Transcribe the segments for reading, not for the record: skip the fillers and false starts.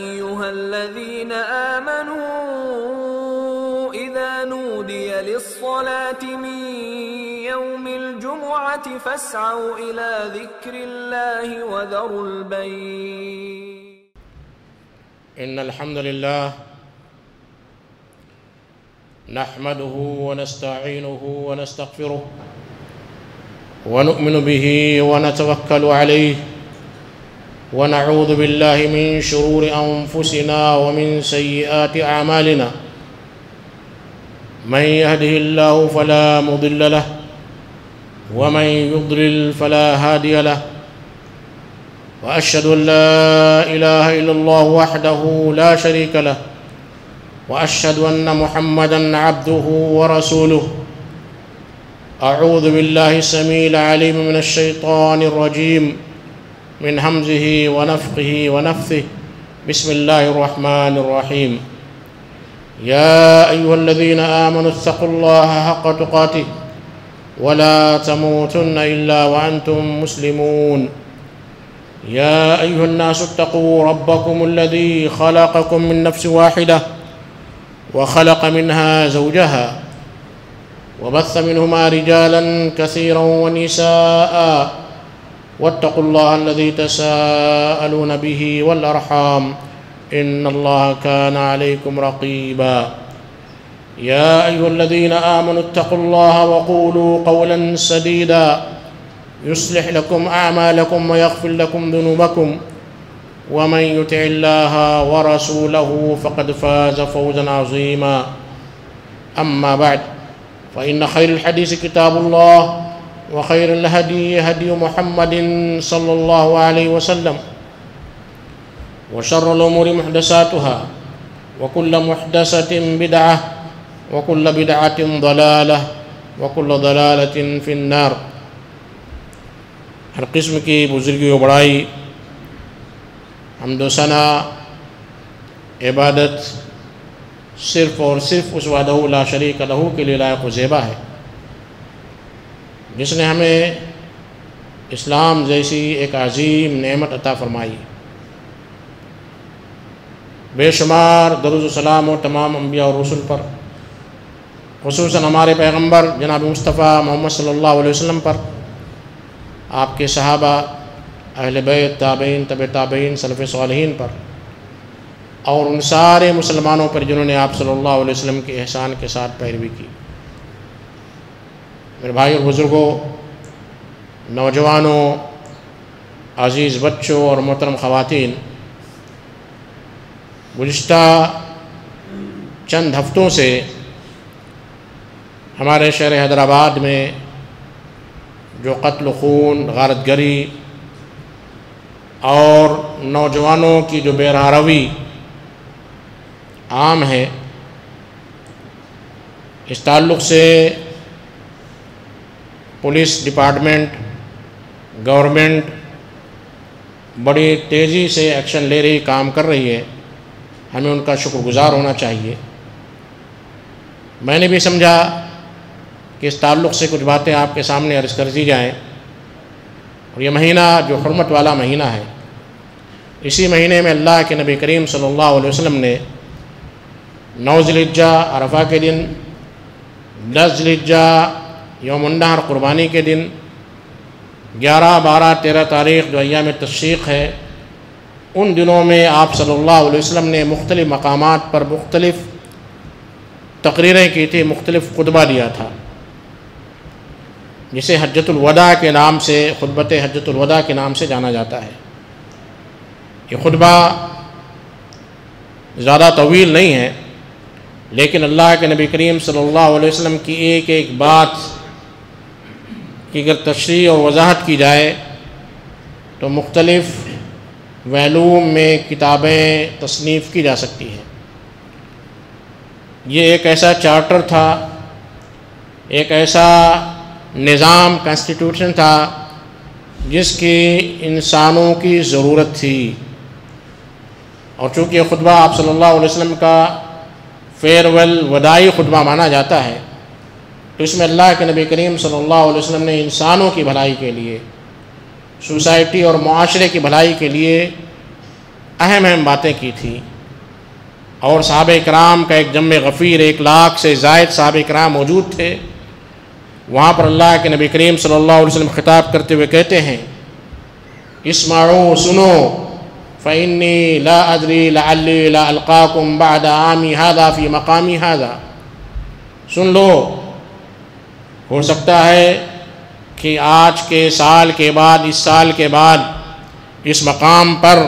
أيها الذين آمنوا إذا نودي للصلاة من يوم الجمعة فاسعوا إلى ذكر الله وذروا البيع. إن الحمد لله نحمده ونستعينه ونستغفره ونؤمن به ونتوكل عليه ونعوذ بالله من شرور أنفسنا ومن سيئات أعمالنا. من يهده الله فلا مضل له ومن يضلل فلا هادي له، وأشهد أن لا إله إلا الله وحده لا شريك له، وأشهد أن محمدًا عبده ورسوله. أعوذ بالله السميع العليم من الشيطان الرجيم من همزه ونفخه ونفثه. بسم الله الرحمن الرحيم. يا أيها الذين آمنوا اتقوا الله حق تقاته ولا تموتن إلا وأنتم مسلمون. يا أيها الناس اتقوا ربكم الذي خلقكم من نفس واحدة وخلق منها زوجها وبث منهما رجالا كثيرا ونساء، واتقوا الله الذي تساءلون به والأرحام إن الله كان عليكم رقيبا. يا أيها الذين آمنوا اتقوا الله وقولوا قولا سديدا يصلح لكم أعمالكم ويغفر لكم ذنوبكم، ومن يطع الله ورسوله فقد فاز فوزا عظيما. أما بعد، فإن خير الحديث كتاب الله، وخير الهدي هدي محمد صلى الله عليه وسلم، وشر الأمور محدثاتها، وكل محدثة بدعة، وكل بدعة ضلالة، وكل ضلالة في النار. ہر قسم کی بزرگی و بڑائی، حمد و ثنا، عبادت صرف اور صرف اس وحدہ لا شریک لہ کے لیے لائق و زیبا ہے، جس نے ہمیں اسلام جیسی ایک عظیم نعمت عطا فرمائی. بے شمار درود و سلام و تمام انبیاء اور رسل پر، خصوصاً ہمارے پیغمبر جناب مصطفیٰ محمد صلی اللہ علیہ وسلم پر، آپ کے صحابہ، اہل بیت، تابعین، تبع تابعین، سلف صالحین پر، اور ان سارے مسلمانوں پر جنہوں نے آپ صلی اللہ علیہ وسلم کے احسان کے ساتھ پیروی کی. میرے بھائی اور بزرگوں، نوجوانوں، عزیز بچوں اور محترم خواتین، گزشتہ چند ہفتوں سے ہمارے شہر حیدرآباد میں جو قتل و خون، غارت گری اور نوجوانوں کی جو بے راہروی عام ہے، اس تعلق سے پولیس ڈپارٹمنٹ، گورنمنٹ بڑی تیزی سے ایکشن لے رہی، کام کر رہی ہے. ہمیں ان کا شکر گزار ہونا چاہیے. میں نے بھی سمجھا کہ اس تعلق سے کچھ باتیں آپ کے سامنے عرض کر دی جائیں. اور یہ مہینہ جو حرمت والا مہینہ ہے، اسی مہینے میں اللہ کے نبی کریم صلی اللہ علیہ وسلم نے 9 ذی الحجہ عرفہ کے دن، 10 ذی الحجہ یوم النحر قربانی کے دن، 11، 12، 13 تاریخ جو ایام تشریق ہے، ان دنوں میں آپ صلی اللہ علیہ وسلم نے مختلف مقامات پر مختلف تقریریں کی تھی، مختلف خطبہ دیا تھا، جسے حجۃ الوداع کے نام سے، خطبۃ حجۃ الوداع کے نام سے جانا جاتا ہے. یہ خطبہ زیادہ طویل نہیں ہے، لیکن اللہ کے نبی کریم صلی اللہ علیہ وسلم کی ایک ایک بات کی اگر تشریح اور وضاحت کی جائے تو مختلف علوم میں کتابیں تصنیف کی جا سکتی ہیں. یہ ایک ایسا چارٹر تھا، ایک ایسا نظام، کانسٹیٹیوشن تھا جس کی انسانوں کی ضرورت تھی. اور چونکہ یہ خطبہ آپ صلی اللہ علیہ وسلم کا فیئرویل، وداعی خطبہ مانا جاتا ہے، تو اس میں اللہ کے نبی کریم صلی اللہ علیہ وسلم نے انسانوں کی بھلائی کے لیے، سوسائٹی اور معاشرے کی بھلائی کے لیے اہم اہم باتیں کی تھیں، اور صحابہ کرام کا ایک جمع غفیر 1 لاکھ سے زائد صحابہ کرام موجود تھے۔ وہاں پر اللہ کے نبی کریم صلی اللہ علیہ وسلم خطاب کرتے ہوئے کہتے ہیں اسمعوا، سنو، فإنی لا ادری لعلی لا القاکم بعد عامی ھذا فی مقامی ھذا، سن لو، ہو سکتا ہے کہ آج کے سال کے بعد، اس سال کے بعد اس مقام پر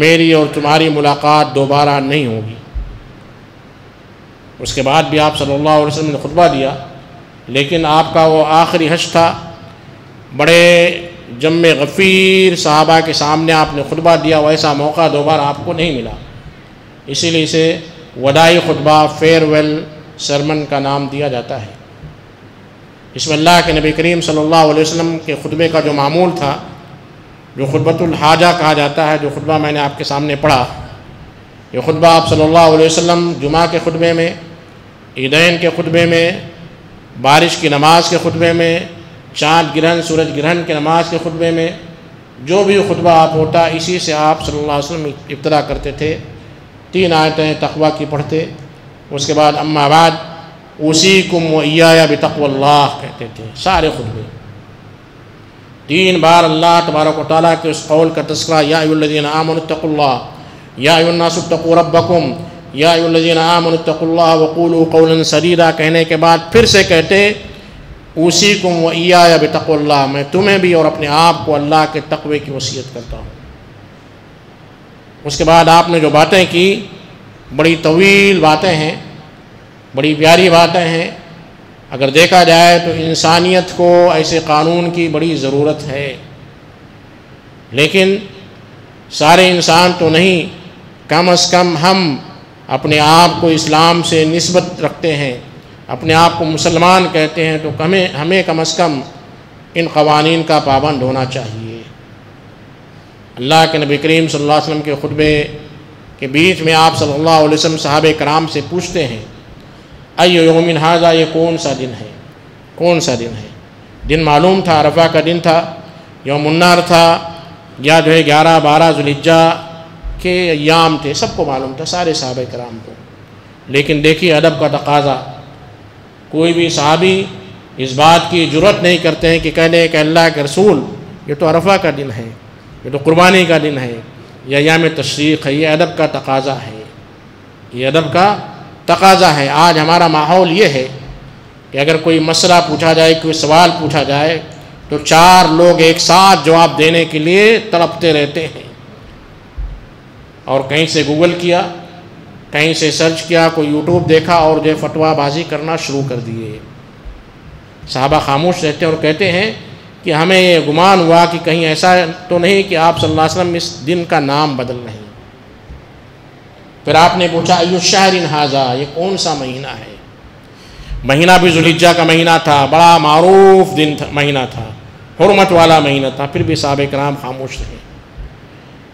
میری اور تمہاری ملاقات دوبارہ نہیں ہوگی۔ اس کے بعد بھی آپ صلی اللہ علیہ وسلم نے خطبہ دیا، لیکن آپ کا وہ آخری حج تھا، بڑے جمع غفیر صحابہ کے سامنے آپ نے خطبہ دیا، ویسا موقع دوبارہ آپ کو نہیں ملا، اسی لیے اسے وداعی خطبہ، فیئر ویل سرمن کا نام دیا جاتا ہے۔ اس میں اللہ کے نبی کریم صلی اللہ علیہ وسلم کے خطبے کا جو معمول تھا، جو خطبۃ الحاجہ کہا جاتا ہے، جو خطبہ میں نے آپ کے سامنے پڑھا، یہ خطبہ آپ صلی اللہ علیہ وسلم جمعہ کے خطبے میں، عیدین کے خطبے میں، بارش کی نماز کے خطبے میں، چاند گرہن سورج گرہن کی نماز کے خطبے میں، جو بھی خطبہ آپ ہوتا اسی سے آپ صلی اللہ علیہ وسلم ابتدا کرتے تھے۔ 3 آیتیں تقویٰ کی پڑھتے، اس کے بعد اما بعد اوصیکم و ایایا بتقوی اللہ کہتے تھے۔ سارے خطبے 3 بار اللہ تبارک و تعالیٰ کے اس قول کا تذکرہ، یا ایھا الذین آمنوا اتقوا اللہ، یا ایھا الناس اتقوا ربکم، یا ایھا الذین آمنوا اتقوا اللہ وقولوا قولا سدیدا کہنے کے بعد پھر سے کہتے اوصیکم و ایایا بتقوی اللہ، میں تمہیں بھی اور اپنے آپ کو اللہ کے تقوی کی وصیت کرتا ہوں۔ اس کے بعد آپ نے جو باتیں کی، بڑی طویل باتیں ہیں، بڑی پیاری باتیں ہیں۔ اگر دیکھا جائے تو انسانیت کو ایسے قانون کی بڑی ضرورت ہے، لیکن سارے انسان تو نہیں، کم از کم ہم اپنے آپ کو اسلام سے نسبت رکھتے ہیں، اپنے آپ کو مسلمان کہتے ہیں، تو ہمیں کم از کم ان قوانین کا پابند ہونا چاہیے۔ اللہ کے نبی کریم صلی اللہ علیہ وسلم کے خطبے کے بیچ میں آپ صلی اللہ علیہ وسلم صحابہ کرام سے پوچھتے ہیں ای یوم ھذا، یہ کون سا دن ہے، کون سا دن ہے؟ دن معلوم تھا، عرفہ کا دن تھا، یوم النحر تھا، یا جو ہے 11-12 ذوالحجہ کے ایام تھے، سب کو معلوم تھا، سارے صحابہ کرام کو۔ لیکن دیکھیے ادب کا تقاضا، کوئی بھی صحابی اس بات کی جرات نہیں کرتے ہیں کہ کہہ لیں کہ اللہ کے رسول یہ تو عرفہ کا دن ہے، یہ تو قربانی کا دن ہے، یا ایام تشریق ہے۔ یہ ادب کا تقاضا ہے، یہ ادب کا تقاضا ہے۔ آج ہمارا ماحول یہ ہے کہ اگر کوئی مسئلہ پوچھا جائے، کوئی سوال پوچھا جائے، تو 4 لوگ ایک ساتھ جواب دینے کے لیے تڑپتے رہتے ہیں، اور کہیں سے گوگل کیا، کہیں سے سرچ کیا، کوئی یوٹیوب دیکھا اور جو فتویٰ بازی کرنا شروع کر دیے۔ صحابہ خاموش رہتے ہیں اور کہتے ہیں کہ ہمیں یہ گمان ہوا کہ کہیں ایسا تو نہیں کہ آپ صلی اللہ علیہ وسلم اس دن کا نام بدل رہے ہیں۔ پھر آپ نے پوچھا ای الشہر ھذا، یہ کون سا مہینہ ہے؟ مہینہ بھی ذوالحجہ کا مہینہ تھا، بڑا معروف دن تھا، مہینہ تھا، حرمت والا مہینہ تھا، پھر بھی صحابہ کرام خاموش رہے۔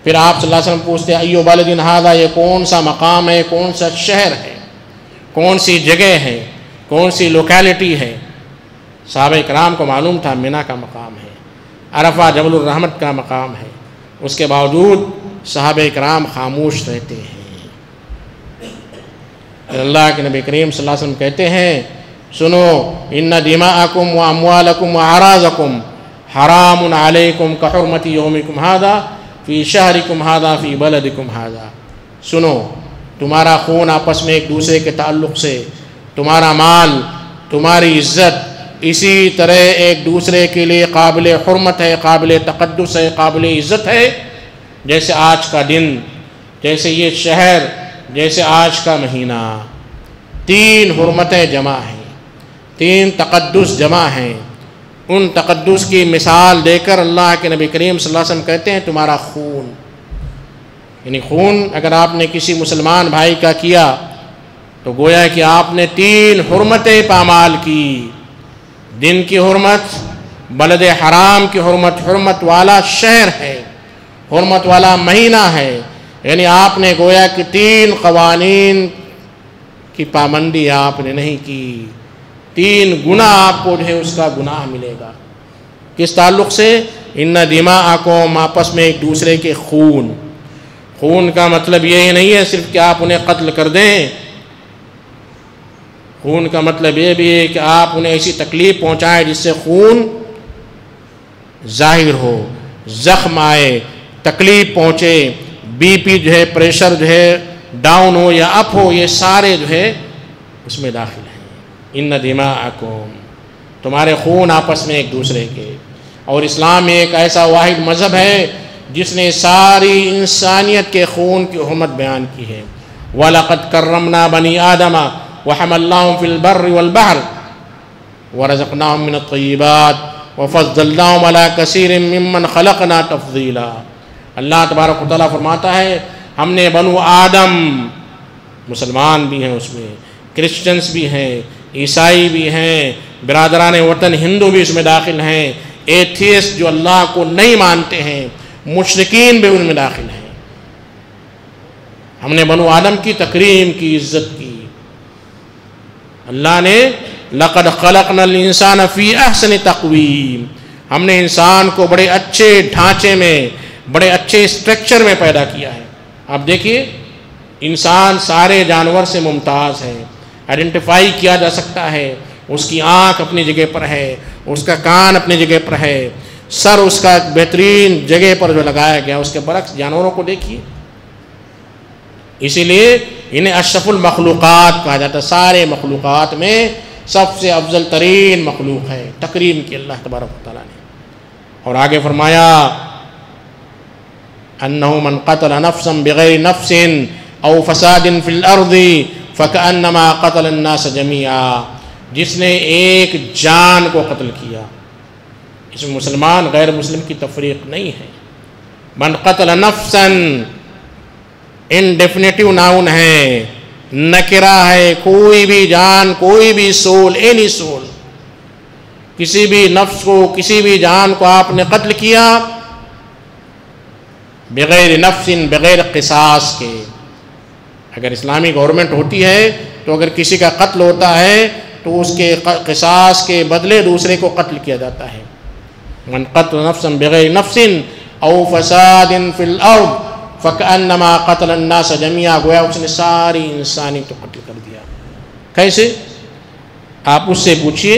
پھر آپ صلی اللہ علیہ وسلم پوچھتے ای بلد ھذا، یہ کون سا مقام ہے، کون سا شہر ہے، کون سی جگہ ہے، کون سی لوکیلٹی ہے؟ صحابہ کرام کو معلوم تھا منی کا مقام ہے، عرفہ جبل الرحمت کا مقام ہے، اس کے باوجود صحابہ کرام خاموش رہتے ہیں۔ اللہ کے نبی کریم صلی اللہ علیہ وسلم کہتے ہیں سنو ان دماءکم و اموالکم و اعراضکم حرام علیکم کحرمت یومکم ھذا فی شہرکم ھذا فی بلدکم ھذا، سنو تمہارا خون آپس میں ایک دوسرے کے تعلق سے، تمہارا مال، تمہاری عزت اسی طرح ایک دوسرے کے لیے قابل حرمت ہے، قابل تقدس ہے، قابل عزت ہے، جیسے آج کا دن، جیسے یہ شہر، جیسے آج کا مہینہ۔ 3 حرمتیں جمع ہیں، 3 تقدس جمع ہیں۔ ان تقدس کی مثال دے کر اللہ کے نبی کریم صلی اللہ علیہ وسلم کہتے ہیں تمہارا خون، یعنی خون اگر آپ نے کسی مسلمان بھائی کا کیا تو گویا کہ آپ نے 3 حرمتیں پامال کی۔ دن کی حرمت، بلد حرام کی حرمت، حرمت والا شہر ہے، حرمت والا مہینہ ہے، یعنی آپ نے گویا کہ 3 قوانین کی پابندی آپ نے نہیں کی۔ 3 گناہ آپ کو جو ہے اس کا گناہ ملے گا۔ کس تعلق سے؟ ان دماءکم، آپس میں ایک دوسرے کے خون، خون کا مطلب یہ نہیں ہے صرف کہ آپ انہیں قتل کر دیں، خون کا مطلب یہ بھی ہے کہ آپ انہیں ایسی تکلیف پہنچائیں جس سے خون ظاہر ہو، زخم آئے، تکلیف پہنچے، بی پی جو ہے، پریشر جو ہے ڈاؤن ہو یا اپ ہو، یہ سارے جو ہے اس میں داخل ہیں۔ ان دماءکم، تمہارے خون آپس میں ایک دوسرے کے، اور اسلام ایک ایسا واحد مذہب ہے جس نے ساری انسانیت کے خون کی حرمت بیان کی ہے۔ وَلَقَدْ كَرَّمْنَا بَنِي آدَمَ وَحَمَلْنَاهُمْ فِي الْبَرِّ وَالْبَحْرِ وَرَزَقْنَاهُمْ مِنَ الطَّيِّبَاتِ وَفَضَّلْنَاهُمْ عَلَىٰ كَثِيرٍ مِّمَّنْ خَلَقْنَا تَفْضِيلًا۔ اللہ تبارک و تعالیٰ فرماتا ہے ہم نے بنو آدم، مسلمان بھی ہیں اس میں، کرسچنس بھی ہیں، عیسائی بھی ہیں، برادران وطن ہندو بھی اس میں داخل ہیں، ایتھیسٹ جو اللہ کو نہیں مانتے ہیں، مشرکین بھی ان میں داخل ہیں۔ ہم نے بنو آدم کی تکریم کی، عزت کی۔ اللہ نے لَقَدْ خَلَقْنَا الْإِنسَانَ فِي أَحْسَنِ تَقْوِيمٍ، ہم نے انسان کو بڑے اچھے ڈھانچے میں، بڑے اچھے اسٹرکچر میں پیدا کیا ہے۔ آپ دیکھیے انسان سارے جانور سے ممتاز ہے، آئیڈینٹیفائی کیا جا سکتا ہے، اس کی آنکھ اپنی جگہ پر ہے، اس کا کان اپنی جگہ پر ہے، سر اس کا بہترین جگہ پر جو لگایا گیا، اس کے برعکس جانوروں کو دیکھیے۔ اسی لیے انہیں اشرف المخلوقات کہا جاتا ہے، سارے مخلوقات میں سب سے افضل ترین مخلوق ہے، تکریم کی اللہ تبارک و تعالیٰ نے۔ اور آگے فرمایا انه من قتل نفسا بغیر نفس او فساد فی الارض فکأنما قتل الناس جميعا، جس نے ایک جان کو قتل کیا، اس میں مسلمان غیر مسلم کی تفریق نہیں ہے۔ من قتل نفسا انڈیفینیٹو ناؤن ہے، نکرہ ہے، کوئی بھی جان، کوئی بھی سول، اینی سول، کسی بھی نفس کو، کسی بھی جان کو آپ نے قتل کیا بغیر نفس، بغیر قصاص کے۔ اگر اسلامی گورنمنٹ ہوتی ہے تو اگر کسی کا قتل ہوتا ہے تو اس کے قصاص کے بدلے دوسرے کو قتل کیا جاتا ہے۔ من قتل نفسا بغیر نفس او فساد فی الارض فکأنما قتل الناس جميعا، گویا اس نے ساری انسانیت کو قتل کر دیا۔ کیسے؟ آپ اس سے پوچھئے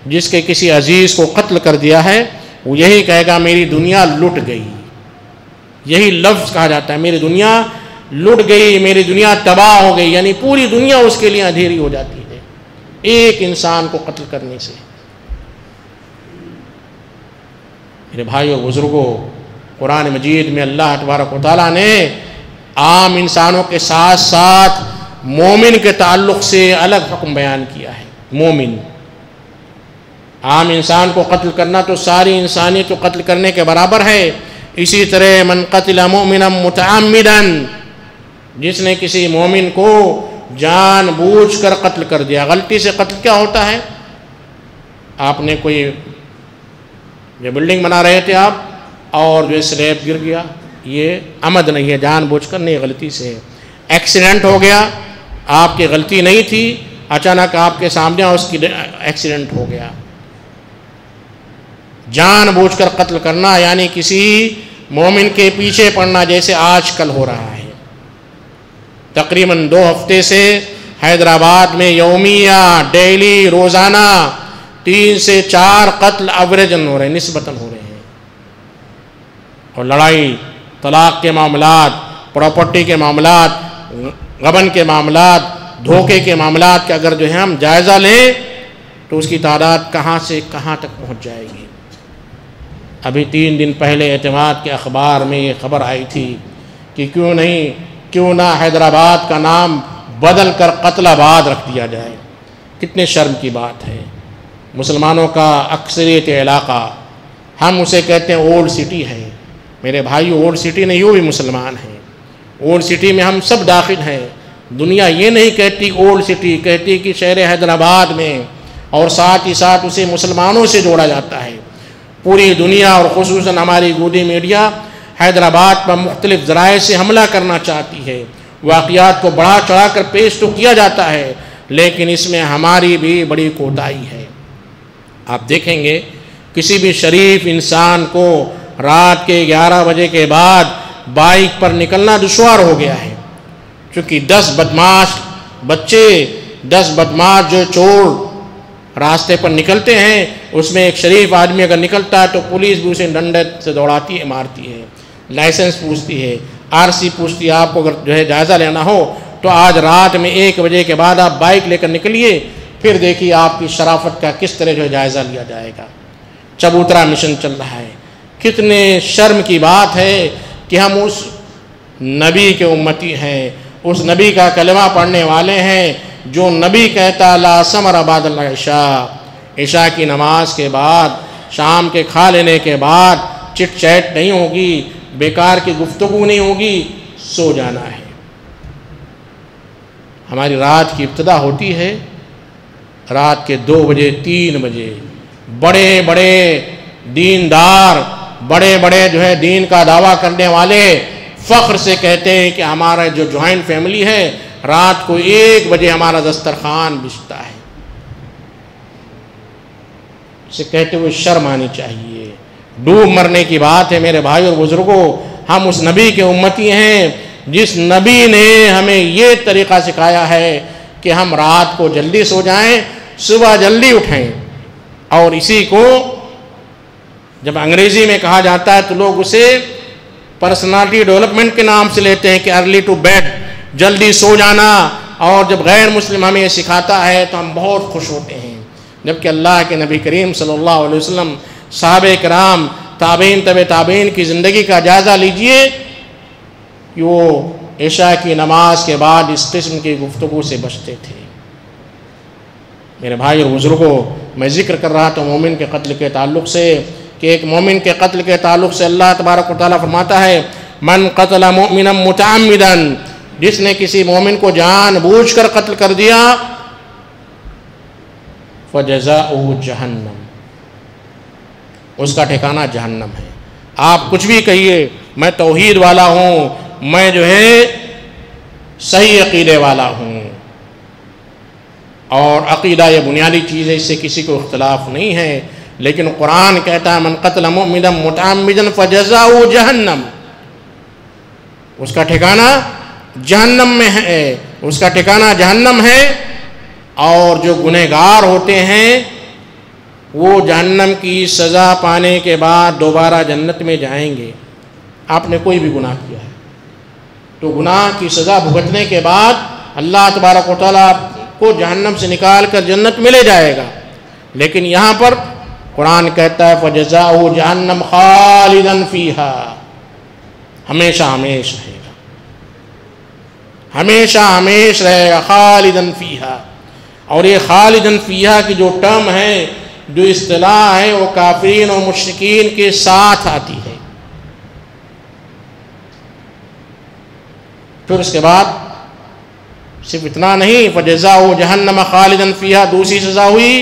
جس کے کسی عزیز کو قتل کر دیا ہے، وہ یہی کہے گا میری دنیا لٹ گئی، یہی لفظ کہا جاتا ہے، میری دنیا لٹ گئی، میری دنیا تباہ ہو گئی، یعنی پوری دنیا اس کے لیے اندھیری ہو جاتی ہے ایک انسان کو قتل کرنے سے۔ میرے بھائی اور بزرگوں، قرآن مجید میں اللہ تبارک و تعالیٰ نے عام انسانوں کے ساتھ ساتھ مومن کے تعلق سے الگ حکم بیان کیا ہے۔ مومن، عام انسان کو قتل کرنا تو ساری انسانیت کو قتل کرنے کے برابر ہے۔ اسی طرح من قتل مؤمنا متعمدا، جس نے کسی مومن کو جان بوجھ کر قتل کر دیا۔ غلطی سے قتل کیا ہوتا ہے؟ آپ نے کوئی جو بلڈنگ بنا رہے تھے آپ اور جو سلیب گر گیا، یہ عمد نہیں ہے، جان بوجھ کر نہیں، غلطی سے ہے۔ ایکسیڈنٹ ہو گیا، آپ کی غلطی نہیں تھی، اچانک آپ کے سامنے اس کی ایکسیڈنٹ ہو گیا۔ جان بوجھ کر قتل کرنا یعنی کسی مومن کے پیچھے پڑنا، جیسے آج کل ہو رہا ہے۔ تقریباً 2 ہفتے سے حیدرآباد میں یومیہ، ڈیلی، روزانہ 3 سے 4 قتل ایوریجن ہو رہے ہیں، نسبتاً ہو رہے ہیں۔ اور لڑائی، طلاق کے معاملات، پراپرٹی کے معاملات، غبن کے معاملات، دھوکے کے معاملات کا اگر جو ہے ہم جائزہ لیں تو اس کی تعداد کہاں سے کہاں تک پہنچ جائے گی۔ ابھی 3 دن پہلے اعتماد کے اخبار میں یہ خبر آئی تھی کہ کیوں نہ حیدرآباد کا نام بدل کر قتل آباد رکھ دیا جائے۔ کتنے شرم کی بات ہے۔ مسلمانوں کا اکثریت علاقہ، ہم اسے کہتے ہیں اولڈ سٹی ہے۔ میرے بھائی، اولڈ سٹی نہیں، وہ بھی مسلمان ہیں۔ اولڈ سٹی میں ہم سب داخل ہیں۔ دنیا یہ نہیں کہتی اولڈ سٹی، کہتی کہ شہر حیدرآباد میں، اور ساتھ ہی ساتھ اسے مسلمانوں سے جوڑا جاتا ہے۔ پوری دنیا اور خصوصاً ہماری گودی میڈیا حیدرآباد پر مختلف ذرائع سے حملہ کرنا چاہتی ہے، واقعات کو بڑھا چڑھا کر پیش تو کیا جاتا ہے، لیکن اس میں ہماری بھی بڑی کوتاہی ہے۔ آپ دیکھیں گے کسی بھی شریف انسان کو رات کے 11 بجے کے بعد بائک پر نکلنا دشوار ہو گیا ہے، چونکہ 10 بدماش بچے، 10 بدماش جو چور راستے پر نکلتے ہیں، اس میں ایک شریف آدمی اگر نکلتا ہے تو پولیس بھی اسے ڈنڈے سے دوڑاتی ہے، مارتی ہے، لائسنس پوچھتی ہے، RC پوچھتی ہے۔ آپ کو اگر جو ہے جائزہ لینا ہو تو آج رات میں 1 بجے کے بعد آپ بائک لے کر نکلیے، پھر دیکھیے آپ کی شرافت کا کس طرح جو ہے جائزہ لیا جائے گا۔ چبوترا مشن چل رہا ہے۔ کتنے شرم کی بات ہے کہ ہم اس نبی کے امتی ہیں، اس نبی کا کلمہ پڑھنے والے ہیں جو نبی کہتا لا ثمر بعد العشاء، عشاء کی نماز کے بعد، شام کے کھا لینے کے بعد چٹ چیٹ نہیں ہوگی، بیکار کی گفتگو نہیں ہوگی، سو جانا ہے۔ ہماری رات کی ابتدا ہوتی ہے رات کے 2 بجے 3 بجے۔ بڑے بڑے دیندار، بڑے بڑے جو ہے دین کا دعویٰ کرنے والے فخر سے کہتے ہیں کہ ہمارا جو جوائنٹ فیملی ہے رات کو 1 بجے ہمارا دسترخوان بچھتا ہے۔ اسے کہتے ہوئے شرم آنی چاہیے۔ ڈوب مرنے کی بات ہے میرے بھائی اور بزرگوں۔ ہم اس نبی کے امتی ہیں جس نبی نے ہمیں یہ طریقہ سکھایا ہے کہ ہم رات کو جلدی سو جائیں، صبح جلدی اٹھیں۔ اور اسی کو جب انگریزی میں کہا جاتا ہے تو لوگ اسے پرسنالٹی ڈیولپمنٹ کے نام سے لیتے ہیں کہ ارلی ٹو بیڈ، جلدی سو جانا۔ اور جب غیر مسلم ہمیں یہ سکھاتا ہے تو ہم بہت خوش ہوتے ہیں، جبکہ اللہ کے نبی کریم صلی اللہ علیہ وسلم، صحابہ کرام، تابعین تبع تابعین کی زندگی کا جائزہ لیجئے کہ وہ عشاء کی نماز کے بعد اس قسم کی گفتگو سے بچتے تھے۔ میرے بھائی اور بزرگوں، میں ذکر کر رہا تھا مومن کے قتل کے تعلق سے کہ ایک مومن کے قتل کے تعلق سے اللہ تبارک و تعالیٰ فرماتا ہے من قتل مؤمنا متعمدا، جس نے کسی مومن کو جان بوجھ کر قتل کر دیا، فجزاؤہ جہنم، اس کا ٹھکانہ جہنم ہے۔ آپ کچھ بھی کہیے، میں توحید والا ہوں، میں جو ہے صحیح عقیدے والا ہوں، اور عقیدہ یہ بنیادی چیز ہے، اس سے کسی کو اختلاف نہیں ہے، لیکن قرآن کہتا ہے من قتل مؤمنا متعمدا فجزاؤہ جہنم، اس کا ٹھکانہ جہنم میں ہے، اس کا ٹھکانہ جہنم ہے۔ اور جو گنہگار ہوتے ہیں وہ جہنم کی سزا پانے کے بعد دوبارہ جنت میں جائیں گے۔ آپ نے کوئی بھی گناہ کیا ہے تو گناہ کی سزا بھگتنے کے بعد اللہ تبارک و تعالیٰ کو جہنم سے نکال کر جنت میں لے جائے گا، لیکن یہاں پر قرآن کہتا ہے فجزاؤہ جہنم خالدا فیہا، ہمیشہ ہمیش رہے گا، ہمیشہ ہمیش رہے گا، خالدا فیہا۔ اور یہ خالدا فیہا کی جو ٹرم ہے، جو اصطلاح ہے، وہ کافرین و مشرکین کے ساتھ آتی ہے۔ پھر اس کے بعد صرف اتنا نہیں، فجزاؤہ جہنم خالدا فیہا، دوسری سزا ہوئی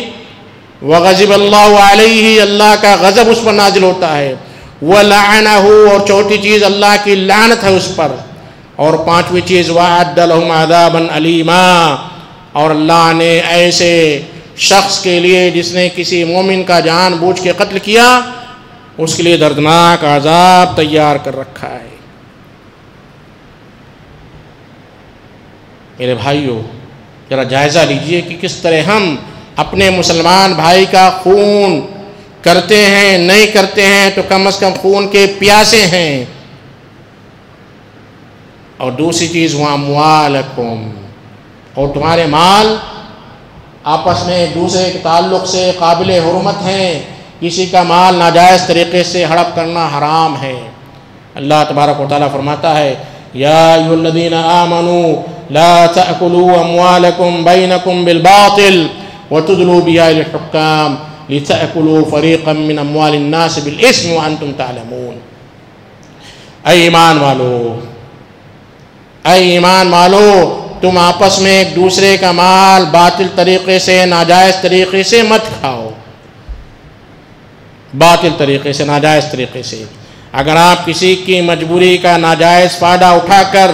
وغضب اللہ علیہ، اللہ کا غضب اس پر نازل ہوتا ہے، ولعنہ، اور چوتھی چیز اللہ کی لعنت ہے اس پر، اور پانچویں چیز وَأَعَدَّ لَهُمْ عَذَابًا عَلِيمًا، اور اللہ نے ایسے شخص کے لیے جس نے کسی مومن کا جان بوجھ کے قتل کیا، اس کے لیے دردناک عذاب تیار کر رکھا ہے۔ میرے بھائیوں، ذرا جائزہ لیجئے کہ کس طرح ہم اپنے مسلمان بھائی کا خون کرتے ہیں، نہیں کرتے ہیں تو کم از کم خون کے پیاسے ہیں۔ اور دوسری چیز وَأَمْوَالَكُمْ، اور تمہارے مال آپس میں ایک دوسرے کے تعلق سے قابل حرمت ہیں، کسی کا مال ناجائز طریقے سے ہڑپ کرنا حرام ہے۔ اللہ تبارک و تعالیٰ فرماتا ہے یا ایھا الذین آمنوا لا تأکلوا اموالکم بینکم بالباطل وتدلوا بها إلى الحکام لتأکلوا فریقا من اموال الناس بالاسم وانتم تعلمون۔ اے ایمان والو، اے ایمان والو، تم آپس میں ایک دوسرے کا مال باطل طریقے سے، ناجائز طریقے سے مت کھاؤ، باطل طریقے سے، ناجائز طریقے سے۔ اگر آپ کسی کی مجبوری کا ناجائز فائدہ اٹھا کر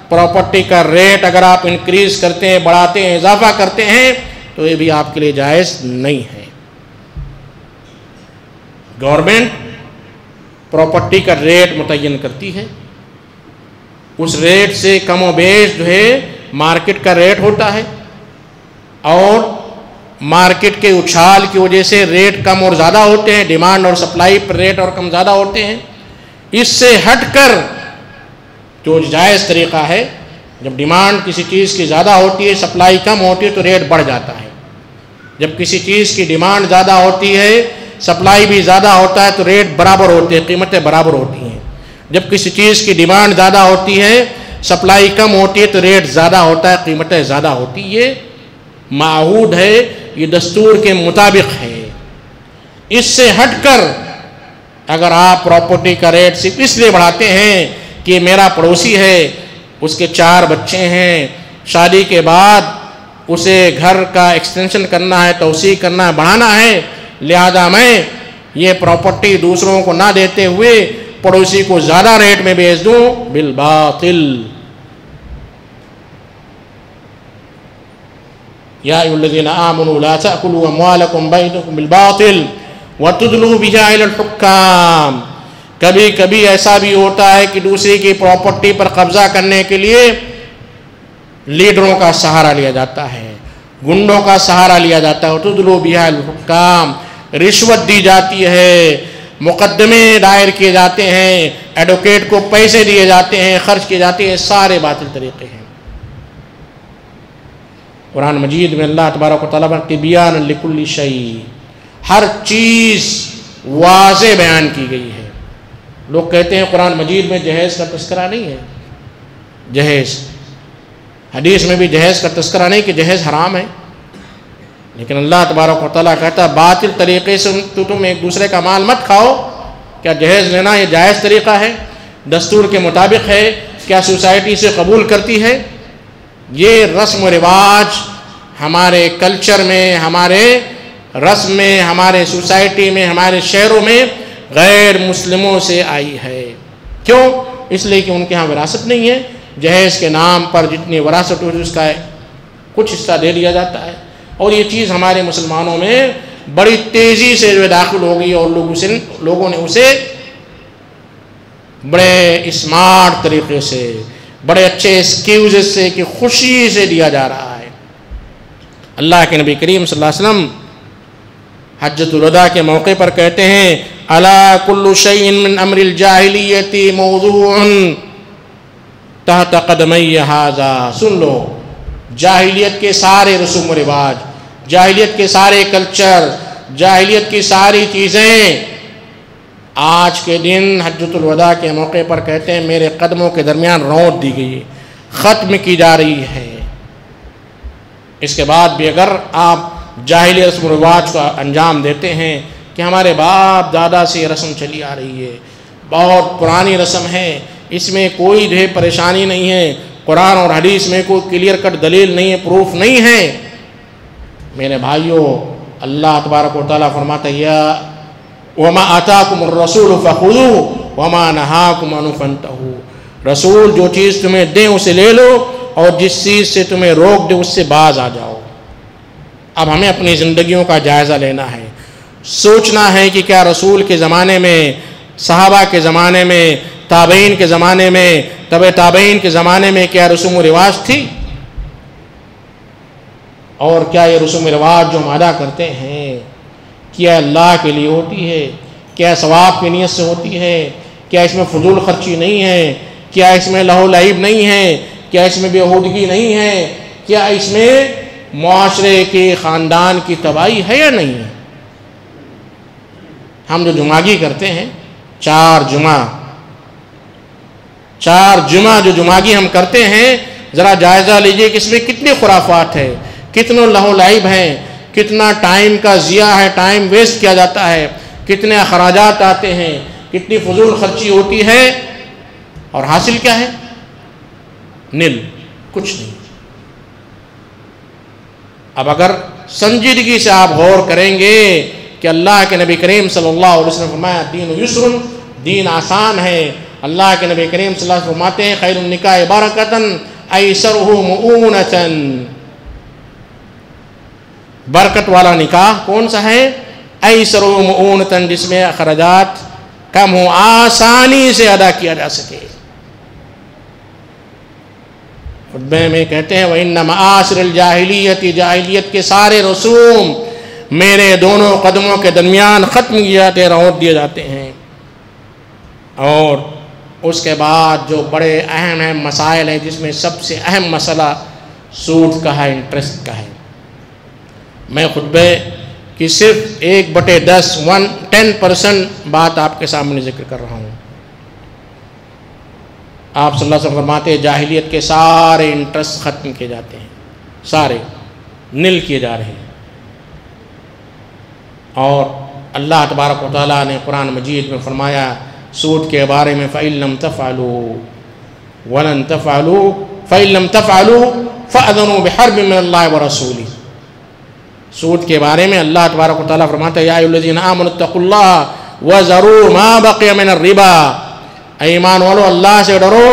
پراپرٹی کا ریٹ اگر آپ انکریز کرتے ہیں، بڑھاتے ہیں، اضافہ کرتے ہیں، تو یہ بھی آپ کے لیے جائز نہیں ہے۔ گورنمنٹ پراپرٹی کا ریٹ متعین کرتی ہے، اس ریٹ سے کم و بیش جو ہے مارکیٹ کا ریٹ ہوتا ہے، اور مارکیٹ کے اچھال کی وجہ سے ریٹ کم اور زیادہ ہوتے ہیں، ڈیمانڈ اور سپلائی پر ریٹ اور کم زیادہ ہوتے ہیں۔ اس سے ہٹ کر جو جائز طریقہ ہے، جب ڈیمانڈ کسی چیز کی زیادہ ہوتی ہے، سپلائی کم ہوتی ہے تو ریٹ بڑھ جاتا ہے، جب کسی چیز کی ڈیمانڈ زیادہ ہوتی ہے، سپلائی بھی زیادہ ہوتا ہے تو ریٹ برابر ہوتے ہیں، قیمتیں برابر ہوتی ہیں۔ جب کسی چیز کی ڈیمانڈ زیادہ ہوتی ہے، سپلائی کم ہوتی ہے تو ریٹ زیادہ ہوتا ہے، قیمتیں زیادہ ہوتی ہیں۔ یہ معہود ہے، یہ دستور کے مطابق ہے۔ اس سے ہٹ کر اگر آپ پراپرٹی کا ریٹ صرف اس لیے بڑھاتے ہیں کہ میرا پڑوسی ہے، اس کے 4 بچے ہیں، شادی کے بعد اسے گھر کا ایکسٹینشن کرنا ہے، توسیع کرنا ہے، بڑھانا ہے، لہذا میں یہ پراپرٹی دوسروں کو نہ دیتے ہوئے پڑوسی کو زیادہ ریٹ میں بیچ دوں، بالباطل۔ یا ایھا الذین آمنوا لا تأکلوا اموالکم بینکم بالباطل وتدلوا بها الی الحکام۔ کبھی کبھی ایسا بھی ہوتا ہے کہ دوسری کی پراپرٹی پر قبضہ کرنے کے لیے لیڈروں کا سہارا لیا جاتا ہے، گنڈوں کا سہارا لیا جاتا ہے، وتدلوا بها الی الحکام، رشوت دی جاتی ہے، مقدمے دائر کیے جاتے ہیں، ایڈوکیٹ کو پیسے دیے جاتے ہیں، خرچ کیے جاتے ہیں، سارے باطل طریقے ہیں۔ قرآن مجید میں اللہ تبارک و تعالیٰ پر تبیان لکل شیء، ہر چیز واضح بیان کی گئی ہے۔ لوگ کہتے ہیں قرآن مجید میں جہیز کا تذکرہ نہیں ہے، جہیز حدیث میں بھی جہیز کا تذکرہ نہیں کہ جہیز حرام ہے، لیکن اللہ تبارک و تعالیٰ کہتا ہے باطل طریقے سے تم ایک دوسرے کا مال مت کھاؤ۔ کیا جہیز لینا یہ جائز طریقہ ہے؟ دستور کے مطابق ہے؟ کیا سوسائٹی سے قبول کرتی ہے؟ یہ رسم و رواج ہمارے کلچر میں، ہمارے رسم میں، ہمارے سوسائٹی میں، ہمارے شہروں میں غیر مسلموں سے آئی ہے۔ کیوں؟ اس لیے کہ ان کے ہاں وراثت نہیں ہے، جہیز کے نام پر جتنی وراثت ہوتی ہے اس کا کچھ حصہ دے دیا جاتا ہے، اور یہ چیز ہمارے مسلمانوں میں بڑی تیزی سے جو داخل ہو گئی، اور لوگوں نے اسے بڑے اسمارٹ طریقے سے، بڑے اچھے ایکسکیوزز سے، کہ خوشی سے دیا جا رہا ہے۔ اللہ کے نبی کریم صلی اللہ علیہ وسلم حجۃ الوداع کے موقع پر کہتے ہیں الا کل شیء من امر الجاہلیۃ موضوع تحت قدمی ھذا، سن لو، جاہلیت کے سارے رسوم و رواج، جاہلیت کے سارے کلچر، جاہلیت کی ساری چیزیں آج کے دن حجۃ الوداع کے موقع پر کہتے ہیں میرے قدموں کے درمیان رونت دی گئی، ختم کی جا رہی ہے۔ اس کے بعد بھی اگر آپ جاہلی رسم و رواج کا انجام دیتے ہیں کہ ہمارے باپ دادا سے یہ رسم چلی آ رہی ہے، بہت پرانی رسم ہے، اس میں کوئی جو ہے پریشانی نہیں ہے، قرآن اور حدیث میں کوئی کلیئر کٹ دلیل نہیں ہے، پروف نہیں ہے، میرے بھائیوں، اللہ تبارک و تعالیٰ فرماتا ہے یا وما آتاکم الرسول فخذوہ وما نہاکم عنہ فانتہوا، رسول جو چیز تمہیں دیں اسے لے لو، اور جس چیز سے تمہیں روک دے اس سے باز آ جاؤ۔ اب ہمیں اپنی زندگیوں کا جائزہ لینا ہے، سوچنا ہے کہ کیا رسول کے زمانے میں، صحابہ کے زمانے میں، تابعین کے زمانے میں، تبع تابعین کے زمانے میں کیا رسوم و رواج تھی، اور کیا یہ رسوم و رواج جو ہم ادا کرتے ہیں کیا اللہ کے لیے ہوتی ہے، کیا ثواب کی نیت سے ہوتی ہے، کیا اس میں فضول خرچی نہیں ہے، کیا اس میں لہو لعب نہیں ہے، کیا اس میں بیہودگی نہیں ہے، کیا اس میں معاشرے کے خاندان کی تباہی ہے یا نہیں ہے؟ ہم جو جمعگی کرتے ہیں، 4 جمعہ جو جمعگی ہم کرتے ہیں، ذرا جائزہ لیجئے کہ اس میں کتنی خرافات ہے، کتنے لہو لعب ہیں، کتنا ٹائم کا ضیاع ہے، ٹائم ویسٹ کیا جاتا ہے، کتنے اخراجات آتے ہیں، کتنی فضول خرچی ہوتی ہے، اور حاصل کیا ہے؟ نل، کچھ نہیں۔ اب اگر سنجیدگی سے آپ غور کریں گے کہ اللہ کے نبی کریم صلی اللہ علیہ وسلم فرمایا دین یسر، دین آسان ہے۔ اللہ کے نبی کریم صلی اللہ علیہ وسلم فرماتے ہیں خیر النکاح برکتاً ایسرہ مؤونتاً، برکت والا نکاح کون سا ہے؟ ایسرہ مؤونتاً، جس میں اخراجات کم ہوں، آسانی سے ادا کیا جا سکے۔ خطبے میں کہتے ہیں وَإِنَّ مَآشِرَ الْجَاهِلِيَّةِ جاہلیت کے سارے رسوم میرے دونوں قدموں کے درمیان ختم کیے جاتے روت دیے جاتے ہیں. اور اس کے بعد جو بڑے اہم مسائل ہیں جس میں سب سے اہم مسئلہ سود کا ہے, انٹرسٹ کا ہے. میں خطبے کی صرف 10% بات آپ کے سامنے ذکر کر رہا ہوں. آپ صلی اللہ علیہ وسلم فرماتے ہیں جاہلیت کے سارے انٹرسٹ ختم کیے جاتے ہیں, سارے نل کیے جا رہے ہیں. اور اللہ تبارک و تعالیٰ نے قرآن مجید میں فرمایا سود کے بارے میں فَإِن لَمْ تَفْعَلُوا وَلَن تَفْعَلُوا فَإِن لَمْ تَفْعَلُوا فَأَذَنُوا بِحَرْبٍ مِّنَ اللَّهِ وَرَسُولِهِ. سود کے بارے میں اللہ تبارک و تعالیٰ فرماتا ہے یا ایھا الذین آمنوا اتقوا اللہ وذروا ما بقی من الربا. ایمان والو اللہ سے ڈرو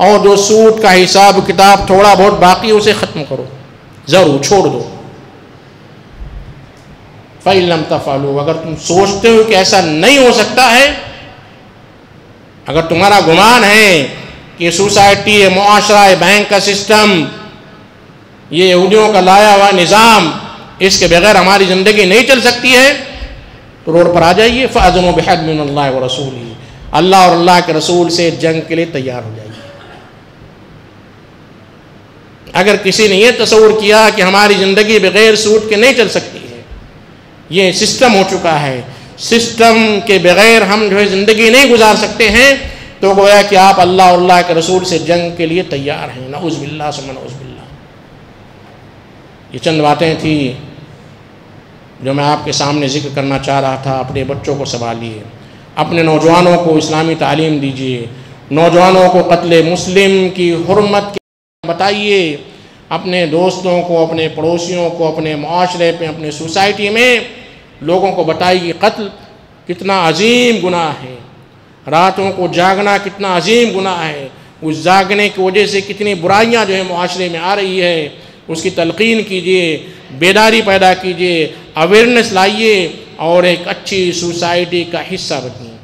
اور جو سود کا حساب کتاب تھوڑا بہت باقی اسے ختم کرو, ضرور چھوڑ دو. فَإِن لَمْ تَفْعَلُوا اگر تم سوچتے ہو کہ ایسا نہیں ہو سکتا ہے, اگر تمہارا گمان ہے کہ سوسائٹی ہے, معاشرہ ہے, بینک کا سسٹم, یہ یہودیوں کا لایا ہوا نظام, اس کے بغیر ہماری زندگی نہیں چل سکتی ہے, تو روڈ پر آ جائیے. فَأَذِنُوا بِحَرْبٍ مِّنَ اللَّهِ وَرَسُولِهِ اللہ اور اللہ کے رسول سے جنگ کے لیے تیار ہو جائیے. اگر کسی نے یہ تصور کیا کہ ہماری زندگی بغیر سود کے نہیں چل سکتی ہے, یہ سسٹم ہو چکا ہے, سسٹم کے بغیر ہم جو ہے زندگی نہیں گزار سکتے ہیں, تو گویا کہ آپ اللہ اور اللہ کے رسول سے جنگ کے لیے تیار ہیں. نعوذ باللہ ثم نعوذ باللہ. یہ چند باتیں تھیں جو میں آپ کے سامنے ذکر کرنا چاہ رہا تھا. اپنے بچوں کو سنبھالیے, اپنے نوجوانوں کو اسلامی تعلیم دیجیے, نوجوانوں کو قتل مسلم کی حرمت بتائیے, اپنے دوستوں کو, اپنے پڑوسیوں کو, اپنے معاشرے پہ, اپنے سوسائٹی میں لوگوں کو بتائیے قتل کتنا عظیم گناہ ہے, راتوں کو جاگنا کتنا عظیم گناہ ہے, اس جاگنے کی وجہ سے کتنی برائیاں جو ہے معاشرے میں آ رہی ہے, اس کی تلقین کیجیے, بیداری پیدا کیجیے, اویئرنیس لائیے اور ایک اچھی سوسائٹی کا حصہ بنیے.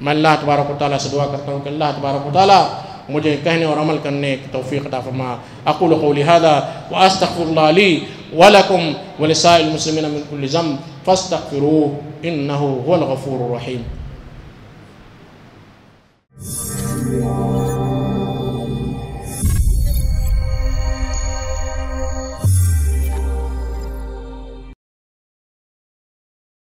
میں اللہ تبارک و تعالیٰ سے دعا کرتا ہوں کہ اللہ تبارک و تعالیٰ مجھے کہنے اور عمل کرنے کی توفیق عطا فرما. اقول قولی ھذا واستغفر اللہ لی ولکم ولسائر المسلمین من کل ذنب فاستغفروہ انہ هو الغفور الرحیم.